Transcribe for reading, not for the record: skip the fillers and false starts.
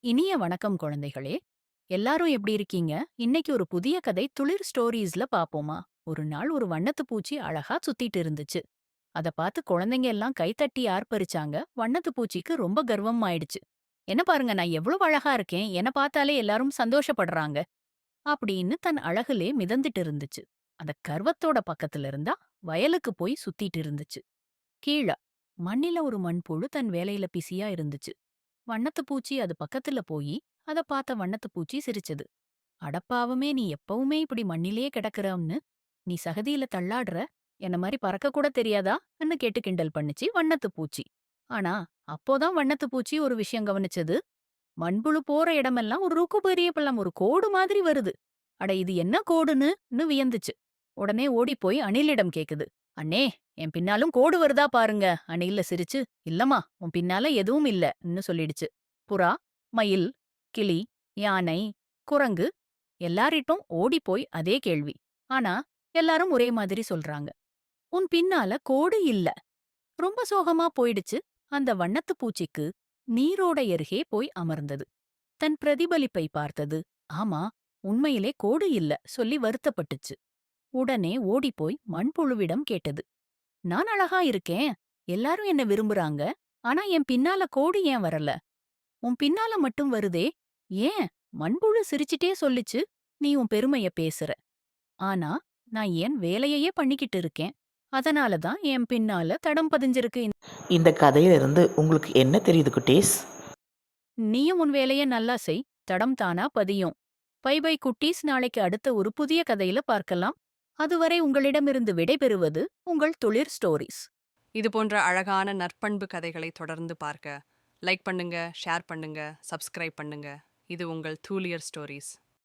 இனிய வணக்கம் குழந்தைகளே. எல்லாரும் எப்படி இருக்கீங்க? இன்னைக்கு ஒரு புதிய கதை துளிர் ஸ்டோரீஸ்ல பாப்போமா? ஒரு நாள் ஒரு வண்ணத்து பூச்சி அழகா சுத்திட்டு இருந்துச்சு. அத பார்த்து குழந்தைங்க எல்லாம் கைத்தட்டி ஆர்ப்பரிச்சாங்க. வண்ணத்து பூச்சிக்கு ரொம்ப கர்வம் ஆயிடுச்சு. என்ன பாருங்க, நான் எவ்வளவு அழகா இருக்கேன், என்ன பார்த்தாலே எல்லாரும் சந்தோஷப்படுறாங்க அப்படின்னு தன் அழகுலே மிதந்துட்டு இருந்துச்சு. அந்த கர்வத்தோட பக்கத்துல இருந்தா வயலுக்கு போய் சுத்திட்டு இருந்துச்சு. கீழ மண்ணில ஒரு மண்புழு தன் வேலையில பிஸியா இருந்துச்சு. வண்ணத்து பூச்சி அது பக்கத்துல போயி அத பார்த்த வண்ணத்து பூச்சி சிரிச்சது. அடப்பாவமே, நீ எப்பவுமே இப்படி மண்ணிலேயே கிடக்குறன்னு, நீ சகதியில தள்ளாடுற, என்ன மாதிரி பறக்க கூட தெரியாதான்னு கேட்டு கிண்டல் பண்ணுச்சு வண்ணத்து பூச்சி. ஆனா அப்போதான் வண்ணத்து பூச்சி ஒரு விஷயம் கவனிச்சது. மண்புழு போற இடமெல்லாம் ஒரு ருக்கு பெரிய பள்ளம், ஒரு கோடு மாதிரி வருது. அட, இது என்ன கோடுன்னு வியந்துச்சு. உடனே ஓடி போய் அணிலிடம் கேக்குது. அண்ணே, என் பின்னாலும் கோடு வருதா பாருங்க. அணில்ல சிரிச்சு, இல்லம்மா, உன் பின்னால எதுவும் இல்லன்னு சொல்லிடுச்சு. புறா, மயில், கிளி, யானை, குரங்கு எல்லாரிட்டும் ஓடி போய் அதே கேள்வி. ஆனா எல்லாரும் ஒரே மாதிரி சொல்றாங்க. உன் பின்னால கோடு இல்ல. ரொம்ப சோகமா போயிடுச்சு. அந்த வண்ணத்து பூச்சிக்கு நீரோடை அருகே போய் அமர்ந்தது. தன் பிரதிபலிப்பை பார்த்தது. ஆமா, உண்மையிலே கோடு இல்ல சொல்லி வருத்தப்பட்டுச்சு. உடனே ஓடிப்போய் மண்புழுவிடம் கேட்டது. நான் அழகா இருக்கேன், எல்லாரும் என்ன விரும்புறாங்க. ஆனா என் பின்னால கோடு ஏன் வரல? உன் பின்னால மட்டும் வருதே, ஏன்? மண்புழு சிரிச்சிட்டே சொல்லுச்சு. நீ உன் பெருமைய பேசுற. ஆனா நான் என் வேலையையே பண்ணிக்கிட்டு இருக்கேன். அதனால தான் என் பின்னால தடம் பதிஞ்சிருக்கு. இந்த கதையிலிருந்து உங்களுக்கு என்ன தெரியுது குட்டீஸ்? நீயும் உன் வேலைய நல்லா செய். தடம் தானா பதியும். பை பை குட்டீஸ், நாளைக்கு அடுத்த ஒரு புதிய கதையில பார்க்கலாம். அதுவரை உங்களிடமிருந்து விடைபெறுவது உங்கள் துளிர் ஸ்டோரீஸ். இது போன்ற அழகான நற்பண்பு கதைகளை தொடர்ந்து பார்க்க லைக் பண்ணுங்க, ஷேர் பண்ணுங்க, சப்ஸ்கிரைப் பண்ணுங்க. இது உங்கள் தூலியர் ஸ்டோரீஸ்.